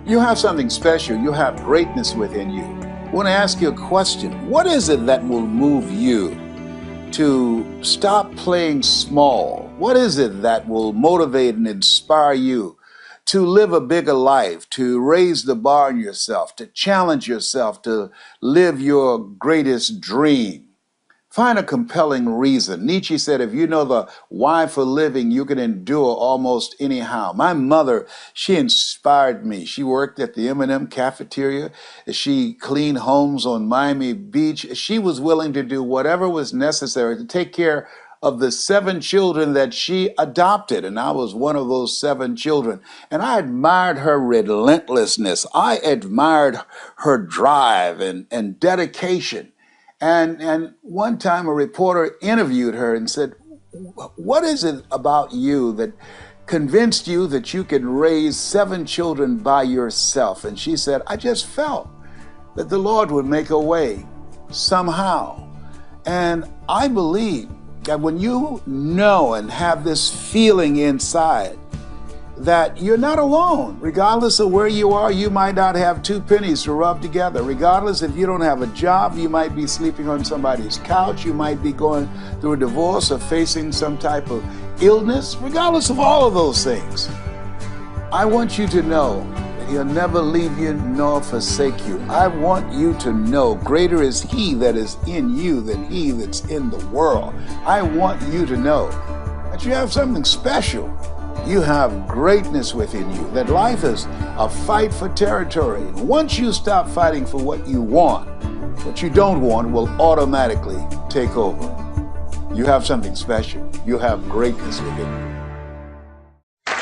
You have something special. You have greatness within you. I want to ask you a question. What is it that will move you to stop playing small? What is it that will motivate and inspire you to live a bigger life, to raise the bar on yourself, to challenge yourself, to live your greatest dream? Find a compelling reason. Nietzsche said, if you know the why for living, you can endure almost anyhow. My mother, she inspired me. She worked at the M&M cafeteria. She cleaned homes on Miami Beach. She was willing to do whatever was necessary to take care of the 7 children that she adopted. And I was one of those 7 children. And I admired her relentlessness. I admired her drive and dedication. And one time a reporter interviewed her and said, what is it about you that convinced you that you can raise 7 children by yourself? And she said, I just felt that the Lord would make a way somehow. And I believe that when you know and have this feeling inside that you're not alone, regardless of where you are, you might not have 2 pennies to rub together. Regardless if you don't have a job, you might be sleeping on somebody's couch, you might be going through a divorce or facing some type of illness. Regardless of all of those things, I want you to know that He'll never leave you nor forsake you. I want you to know greater is He that is in you than he that's in the world. I want you to know that you have something special. You have greatness within you, that life is a fight for territory. And once you stop fighting for what you want, what you don't want will automatically take over. You have something special. You have greatness within you.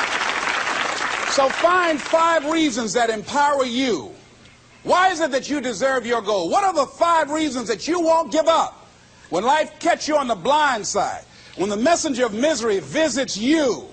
So find 5 reasons that empower you. Why is it that you deserve your goal? What are the 5 reasons that you won't give up when life catches you on the blind side? When the messenger of misery visits you?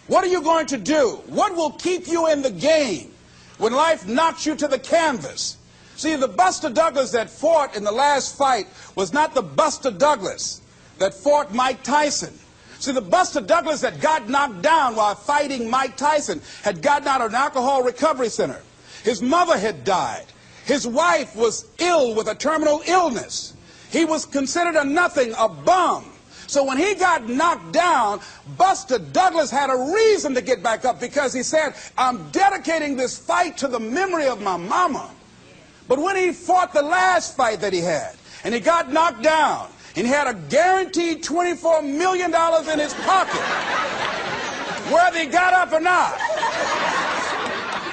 What are you going to do? What will keep you in the game when life knocks you to the canvas? See, the Buster Douglas that fought in the last fight was not the Buster Douglas that fought Mike Tyson. See, the Buster Douglas that got knocked down while fighting Mike Tyson had gotten out of an alcohol recovery center. His mother had died. His wife was ill with a terminal illness. He was considered a nothing, a bum. So when he got knocked down, Buster Douglas had a reason to get back up because he said, I'm dedicating this fight to the memory of my mama. But when he fought the last fight that he had, and he got knocked down, and he had a guaranteed $24 million in his pocket, whether he got up or not,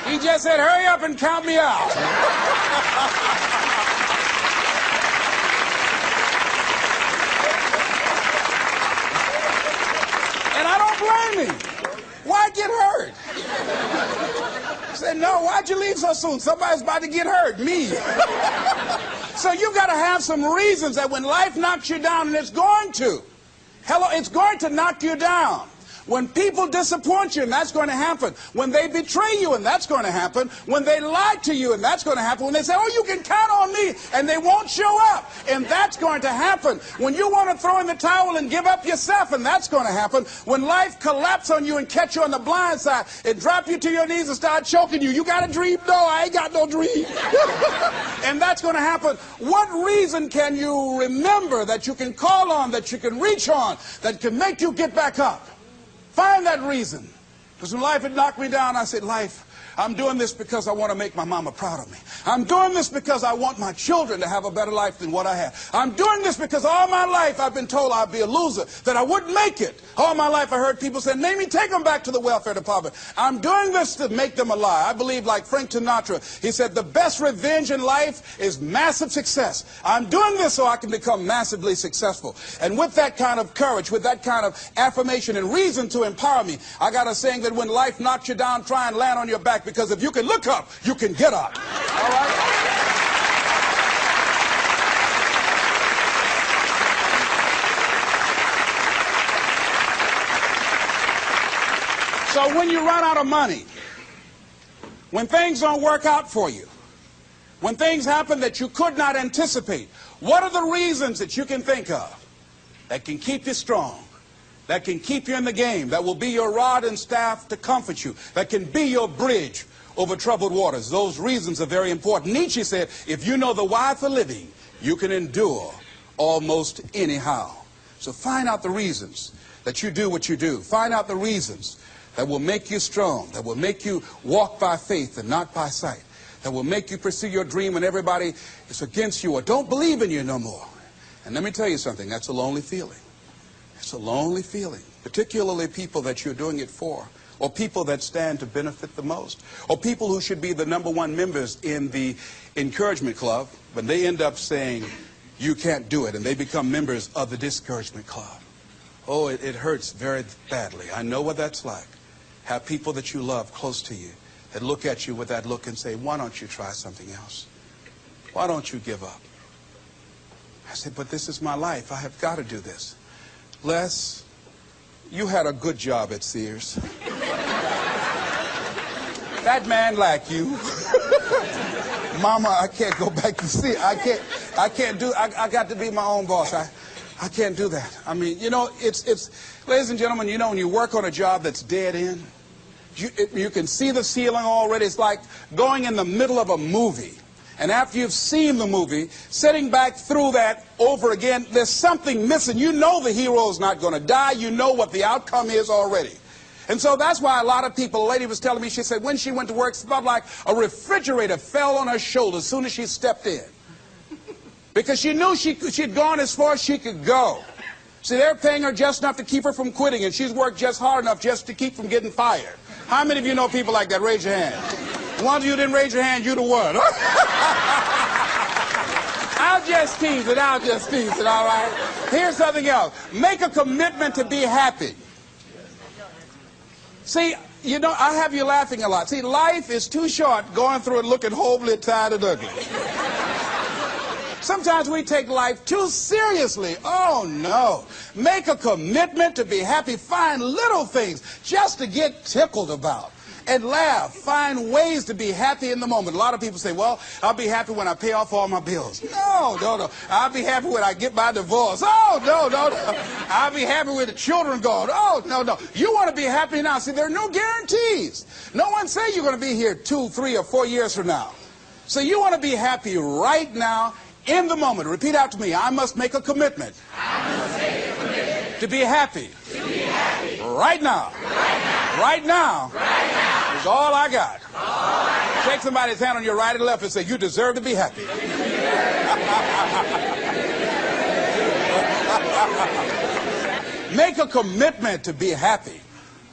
he just said, hurry up and count me out. Blame me. Why get hurt? I said, no, why'd you leave so soon? Somebody's about to get hurt. Me. So you've got to have some reasons that when life knocks you down, and it's going to. Hello, it's going to knock you down. When people disappoint you, and that's going to happen. When they betray you, and that's going to happen. When they lie to you, and that's going to happen. When they say, oh, you can count on me, and they won't show up, and that's going to happen. When you want to throw in the towel and give up yourself, and that's going to happen. When life collapses on you and catch you on the blind side, and drop you to your knees and start choking you. You got a dream? No, I ain't got no dream. And that's going to happen. What reason can you remember that you can call on, that you can reach on, that can make you get back up? Find that reason. Because when life had knocked me down, I said, life, I'm doing this because I want to make my mama proud of me. I'm doing this because I want my children to have a better life than what I had. I'm doing this because all my life I've been told I'd be a loser, that I wouldn't make it. All my life I heard people say, maybe take them back to the welfare department. I'm doing this to make them a lie. I believe like Frank Sinatra, he said, the best revenge in life is massive success. I'm doing this so I can become massively successful. And with that kind of courage, with that kind of affirmation and reason to empower me, I got a saying that when life knocks you down, try and land on your back, because if you can look up, you can get up. All right? So when you run out of money, when things don't work out for you, when things happen that you could not anticipate, what are the reasons that you can think of that can keep you strong, that can keep you in the game, that will be your rod and staff to comfort you, that can be your bridge over troubled waters. Those reasons are very important. Nietzsche said, if you know the why for living, you can endure almost anyhow. So find out the reasons that you do what you do. Find out the reasons that will make you strong, that will make you walk by faith and not by sight, that will make you pursue your dream when everybody is against you or don't believe in you no more. And let me tell you something, that's a lonely feeling. It's a lonely feeling, particularly people that you're doing it for, or people that stand to benefit the most, or people who should be the #1 members in the encouragement club, but they end up saying, you can't do it, and they become members of the discouragement club. Oh, it hurts very badly. I know what that's like. Have people that you love close to you that look at you with that look and say, why don't you try something else? Why don't you give up? I said, but this is my life. I have got to do this. Les, you had a good job at Sears. That man like you. Mama, I can't go back to Sears. I can't do, I got to be my own boss. I can't do that. I mean, you know, it's, ladies and gentlemen, you know, when you work on a job that's dead end, you can see the ceiling already. It's like going in the middle of a movie. And after you've seen the movie, sitting back through that over again, there's something missing. You know the hero's not going to die. You know what the outcome is already. And so that's why a lot of people, a lady was telling me, she said when she went to work, it felt like a refrigerator fell on her shoulder as soon as she stepped in. Because she knew she'd gone as far as she could go. See, they're paying her just enough to keep her from quitting, and she's worked just hard enough just to keep from getting fired. How many of you know people like that? Raise your hand. The ones of you didn't raise your hand, you the one. I'll just tease it, all right? Here's something else. Make a commitment to be happy. See, you know, I have you laughing a lot. See, life is too short going through it looking hopelessly tired and ugly. Sometimes we take life too seriously. Oh, no. Make a commitment to be happy. Find little things just to get tickled about. And laugh. Find ways to be happy in the moment. A lot of people say, well, I'll be happy when I pay off all my bills. No. I'll be happy when I get my divorce. Oh, no. I'll be happy with the children gone. Oh, no. You want to be happy now. See, there are no guarantees. No one say you're going to be here 2, 3, or 4 years from now. So you want to be happy right now. In the moment. Repeat out to me. I must make a commitment. To be happy. Right now. Right now. Is all I got. Shake somebody's hand on your right and left and say, you deserve to be happy. Make a commitment to be happy.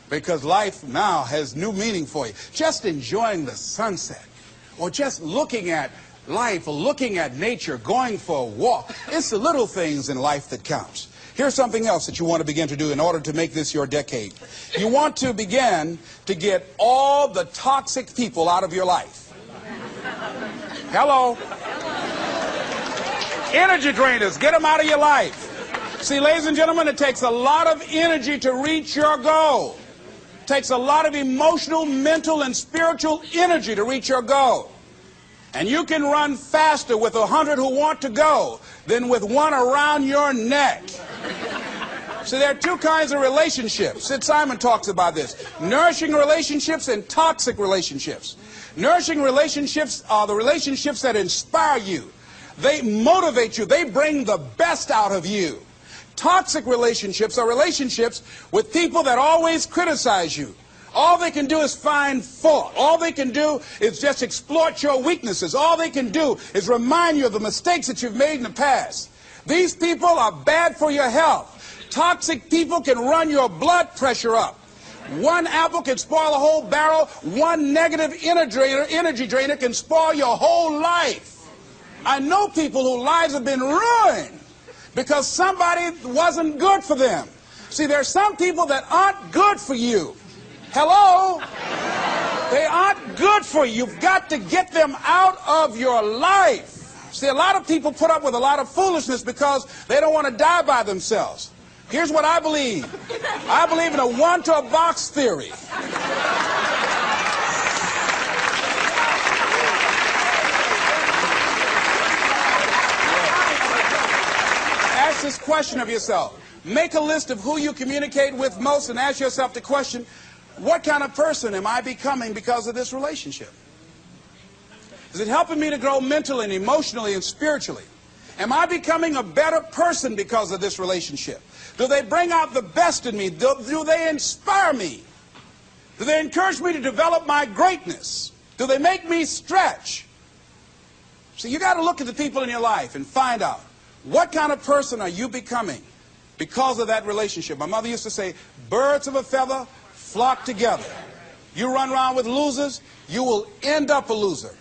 Because life now has new meaning for you. Just enjoying the sunset. Or just looking at life, or looking at nature, going for a walk. It's the little things in life that counts. Here's something else that you want to begin to do in order to make this your decade. You want to begin to get all the toxic people out of your life. Hello? Energy drainers, get them out of your life. See, ladies and gentlemen, it takes a lot of energy to reach your goal. It takes a lot of emotional, mental, and spiritual energy to reach your goal. And you can run faster with 100 who want to go than with one around your neck. So there are two kinds of relationships. Sid Simon talks about this. Nourishing relationships and toxic relationships. Nourishing relationships are the relationships that inspire you. They motivate you. They bring the best out of you. Toxic relationships are relationships with people that always criticize you. All they can do is find fault. All they can do is just exploit your weaknesses. All they can do is remind you of the mistakes that you've made in the past. These people are bad for your health. Toxic people can run your blood pressure up. One apple can spoil a whole barrel. One negative energy drainer can spoil your whole life. I know people whose lives have been ruined because somebody wasn't good for them. See, there are some people that aren't good for you. Hello? They aren't good for you. You've got to get them out of your life. See, a lot of people put up with a lot of foolishness because they don't want to die by themselves. Here's what I believe. I believe in a one-to-a-box theory. Ask this question of yourself. Make a list of who you communicate with most and ask yourself the question, What kind of person am I becoming because of this relationship? Is it helping me to grow mentally and emotionally and spiritually? Am I becoming a better person because of this relationship? Do they bring out the best in me? Do they inspire me? Do they encourage me to develop my greatness? Do they make me stretch? See, you got to look at the people in your life and find out what kind of person are you becoming because of that relationship. My mother used to say, birds of a feather flock together. You run around with losers, you will end up a loser.